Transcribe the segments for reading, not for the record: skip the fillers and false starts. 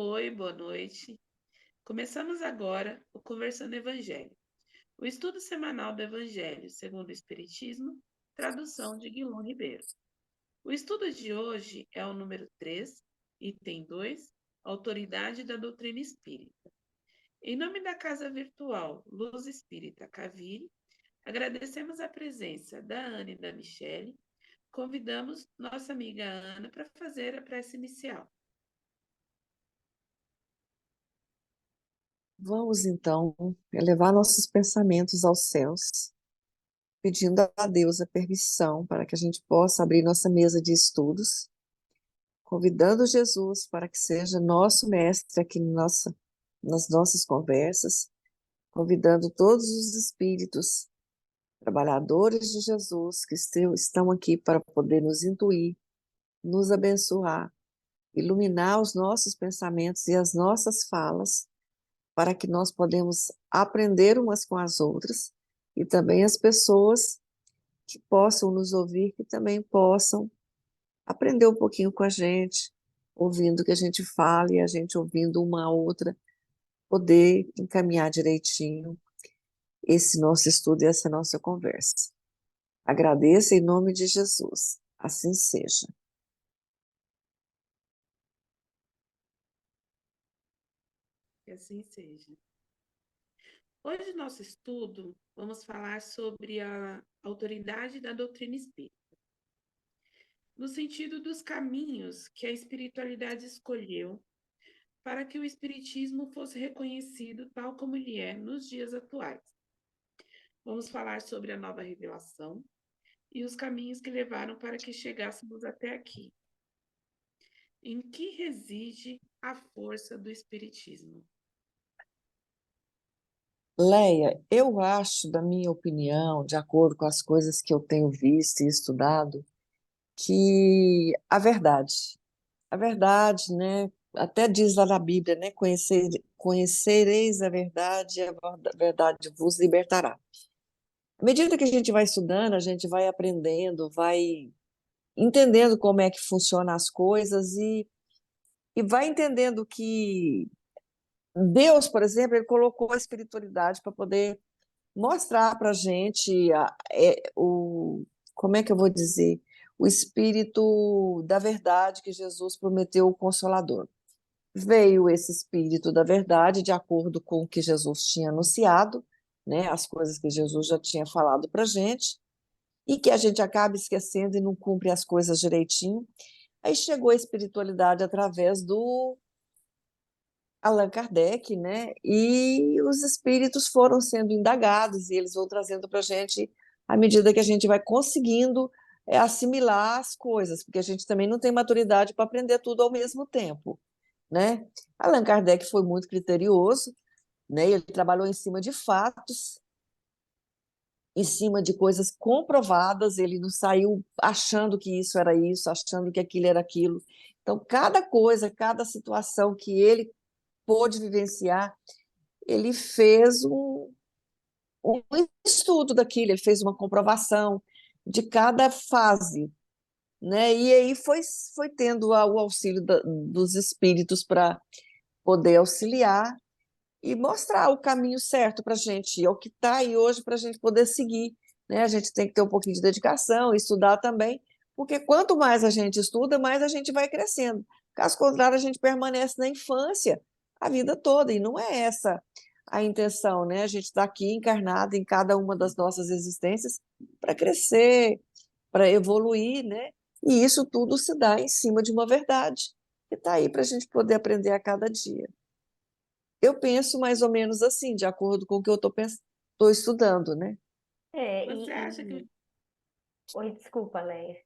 Oi, boa noite. Começamos agora o Conversando Evangelho, o estudo semanal do Evangelho segundo o Espiritismo, tradução de Guilherme Ribeiro. O estudo de hoje é o número 3, item 2, Autoridade da Doutrina Espírita. Em nome da Casa Virtual Luz Espírita Cavire, agradecemos a presença da Ana e da Michele. Convidamos nossa amiga Ana para fazer a prece inicial. Vamos então elevar nossos pensamentos aos céus, pedindo a Deus a permissão para que a gente possa abrir nossa mesa de estudos, convidando Jesus para que seja nosso mestre aqui nas nossas conversas, convidando todos os espíritos trabalhadores de Jesus que estão aqui para poder nos intuir, nos abençoar, iluminar os nossos pensamentos e as nossas falas, para que nós podemos aprender umas com as outras e também as pessoas que possam nos ouvir, que também possam aprender um pouquinho com a gente, ouvindo o que a gente fala e a gente ouvindo uma a outra, poder encaminhar direitinho esse nosso estudo e essa nossa conversa. Agradeço em nome de Jesus. Assim seja. Que assim seja. Hoje, nosso estudo, vamos falar sobre a autoridade da doutrina espírita, no sentido dos caminhos que a espiritualidade escolheu para que o espiritismo fosse reconhecido tal como ele é nos dias atuais. Vamos falar sobre a nova revelação e os caminhos que levaram para que chegássemos até aqui. Em que reside a força do espiritismo? Leia, eu acho, da minha opinião, de acordo com as coisas que eu tenho visto e estudado, que a verdade, né, até diz lá na Bíblia, né, conhecereis a verdade e a verdade vos libertará. À medida que a gente vai estudando, a gente vai aprendendo, vai entendendo como é que funcionam as coisas e vai entendendo que Deus, por exemplo, ele colocou a espiritualidade para poder mostrar para a gente como é que eu vou dizer, o espírito da verdade que Jesus prometeu, o Consolador. Veio esse espírito da verdade de acordo com o que Jesus tinha anunciado, né, as coisas que Jesus já tinha falado para a gente, e que a gente acaba esquecendo e não cumpre as coisas direitinho. Aí chegou a espiritualidade através do Allan Kardec, né? E os espíritos foram sendo indagados e eles vão trazendo para a gente à medida que a gente vai conseguindo assimilar as coisas, porque a gente também não tem maturidade para aprender tudo ao mesmo tempo, né? Allan Kardec foi muito criterioso, né? Ele trabalhou em cima de fatos, em cima de coisas comprovadas, ele não saiu achando que isso era isso, achando que aquilo era aquilo. Então, cada coisa, cada situação que ele pôde vivenciar, ele fez um estudo daquilo, ele fez uma comprovação de cada fase, né? E aí foi tendo o auxílio dos espíritos para poder auxiliar e mostrar o caminho certo para a gente, é o que está aí hoje para a gente poder seguir, né? A gente tem que ter um pouquinho de dedicação, estudar também, porque quanto mais a gente estuda, mais a gente vai crescendo. Caso contrário, a gente permanece na infância a vida toda, e não é essa a intenção, né? A gente está aqui encarnado em cada uma das nossas existências para crescer, para evoluir, né? E isso tudo se dá em cima de uma verdade, que está aí para a gente poder aprender a cada dia. Eu penso mais ou menos assim, de acordo com o que eu estou estudando, né? É, Você acha que... Oi, desculpa, Leia.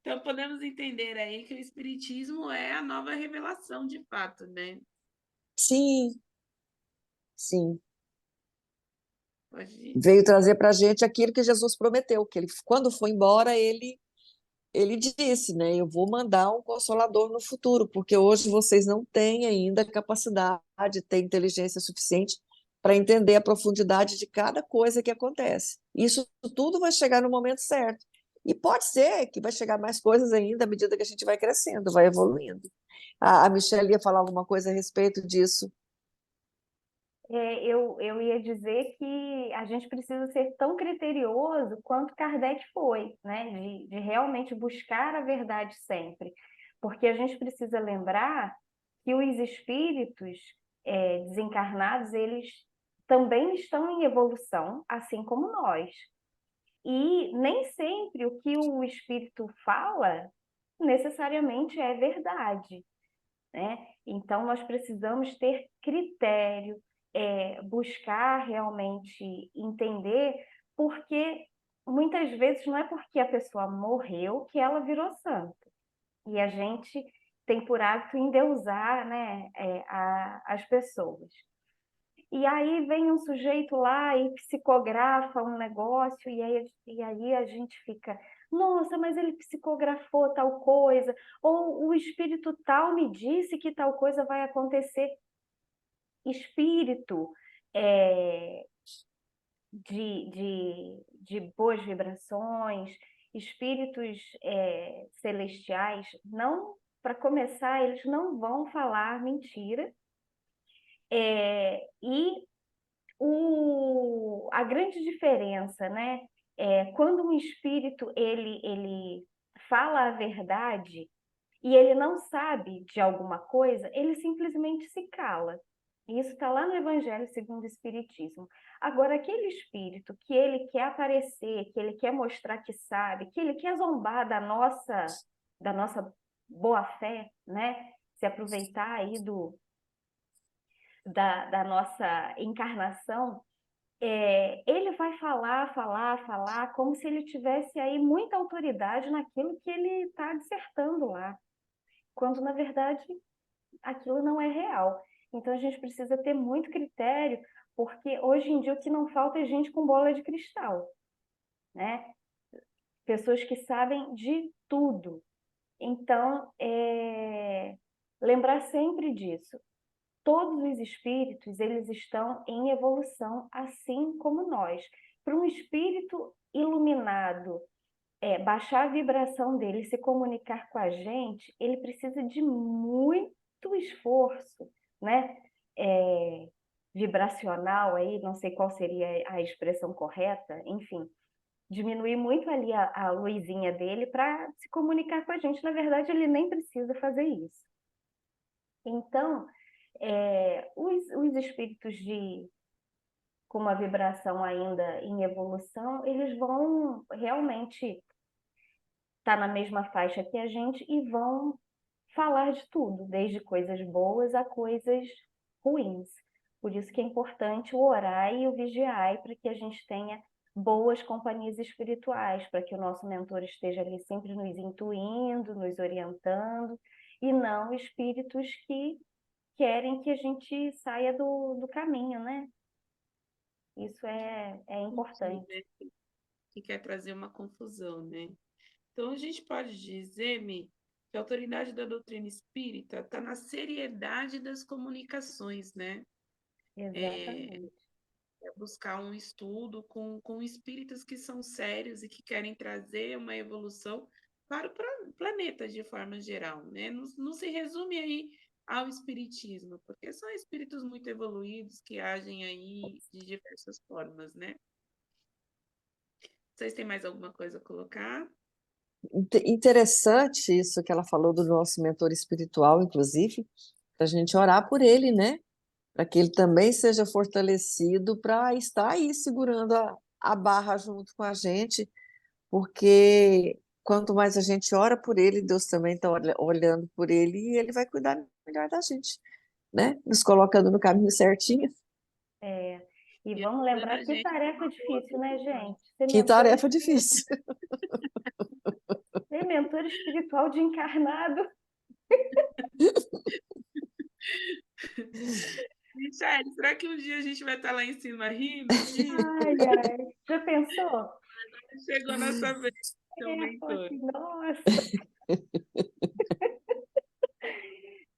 Então, podemos entender aí que o Espiritismo é a nova revelação, de fato, né? Sim, sim. Pode... Veio trazer para a gente aquilo que Jesus prometeu, que ele, quando foi embora, ele disse, né? Eu vou mandar um consolador no futuro, porque hoje vocês não têm ainda capacidade, têm inteligência suficiente para entender a profundidade de cada coisa que acontece. Isso tudo vai chegar no momento certo. E pode ser que vai chegar mais coisas ainda à medida que a gente vai crescendo, vai evoluindo. A Michelle ia falar alguma coisa a respeito disso. Eu ia dizer que a gente precisa ser tão criterioso quanto Kardec foi, né? De realmente buscar a verdade sempre. Porque a gente precisa lembrar que os espíritos desencarnados, eles também estão em evolução, assim como nós. E nem sempre o que o espírito fala necessariamente é verdade, né? Então, nós precisamos ter critério, buscar realmente entender, porque muitas vezes não é porque a pessoa morreu que ela virou santa. E a gente tem por hábito endeusar, né, as pessoas. E aí vem um sujeito lá e psicografa um negócio, e aí a gente fica, nossa, mas ele psicografou tal coisa, ou o espírito tal me disse que tal coisa vai acontecer. Espírito é, de boas vibrações, espíritos celestiais, não, para começar, eles não vão falar mentira, e a grande diferença, né, quando um espírito ele fala a verdade e ele não sabe de alguma coisa, ele simplesmente se cala. Isso está lá no Evangelho segundo o Espiritismo. Agora, aquele espírito que ele quer aparecer, que ele quer mostrar que sabe, que ele quer zombar da nossa boa fé, né? Se aproveitar aí da nossa encarnação, ele vai falar, falar, falar, como se ele tivesse aí muita autoridade naquilo que ele está dissertando lá, quando na verdade aquilo não é real. Então a gente precisa ter muito critério, porque hoje em dia o que não falta é gente com bola de cristal, né? Pessoas que sabem de tudo. Então, lembrar sempre disso. Todos os espíritos, eles estão em evolução, assim como nós. Para um espírito iluminado baixar a vibração dele, se comunicar com a gente, ele precisa de muito esforço, né? Vibracional aí, não sei qual seria a expressão correta, enfim, diminuir muito ali a luzinha dele para se comunicar com a gente. Na verdade, ele nem precisa fazer isso. Então, os espíritos com uma vibração ainda em evolução, eles vão realmente estar na mesma faixa que a gente e vão falar de tudo, desde coisas boas a coisas ruins. Por isso que é importante o orar e o vigiar para que a gente tenha boas companhias espirituais, para que o nosso mentor esteja ali sempre nos intuindo, nos orientando, e não espíritos que querem que a gente saia do caminho, né? Isso é Sim, importante. né? Que quer trazer uma confusão, né? Então, a gente pode dizer, Mi, que a autoridade da doutrina espírita está na seriedade das comunicações, né? Exatamente. É buscar um estudo com espíritos que são sérios e que querem trazer uma evolução para o planeta de forma geral, né? Não se resume aí ao espiritismo, porque são espíritos muito evoluídos que agem aí de diversas formas, né? Vocês têm mais alguma coisa a colocar? Interessante isso que ela falou do nosso mentor espiritual, inclusive, para a gente orar por ele, né? Para que ele também seja fortalecido para estar aí segurando a barra junto com a gente, porque quanto mais a gente ora por ele, Deus também está olhando por ele e ele vai cuidar melhor da gente, né? Nos colocando no caminho certinho. É, e E vamos ajudando lembrar a que gente tarefa uma boa difícil, né, decisão. gente? Ser Que mentor, tarefa difícil. ser mentor espiritual de encarnado. Michele, será que um dia a gente vai estar lá em cima rindo disso? Ai, ai. Já pensou? Chegou a nossa vez, seu Falou mentor. assim, nossa.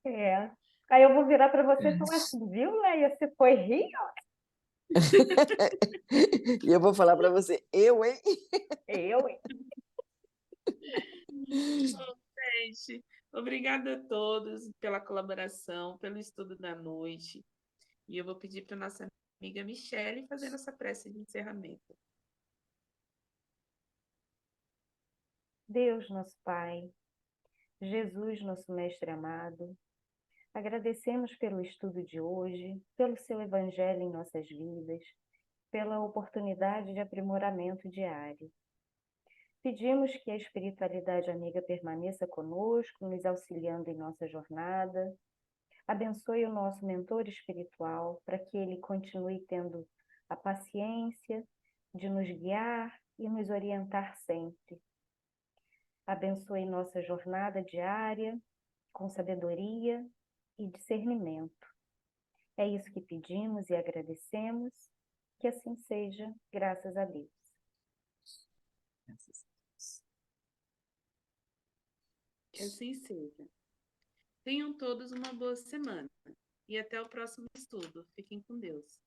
É. Aí eu vou virar para você e falar assim, viu, Leia? Você foi rir? E eu vou falar para você, eu, hein? Eu, hein? Gente, obrigada a todos pela colaboração, pelo estudo da noite. E eu vou pedir para nossa amiga Michele fazer nossa prece de encerramento. Deus, nosso Pai, Jesus, nosso Mestre amado, agradecemos pelo estudo de hoje, pelo seu Evangelho em nossas vidas, pela oportunidade de aprimoramento diário. Pedimos que a espiritualidade amiga permaneça conosco, nos auxiliando em nossa jornada. Abençoe o nosso mentor espiritual para que ele continue tendo a paciência de nos guiar e nos orientar sempre. Abençoe nossa jornada diária com sabedoria e discernimento. É isso que pedimos e agradecemos. Que assim seja, graças a Deus. Que assim seja. Tenham todos uma boa semana e até o próximo estudo. Fiquem com Deus.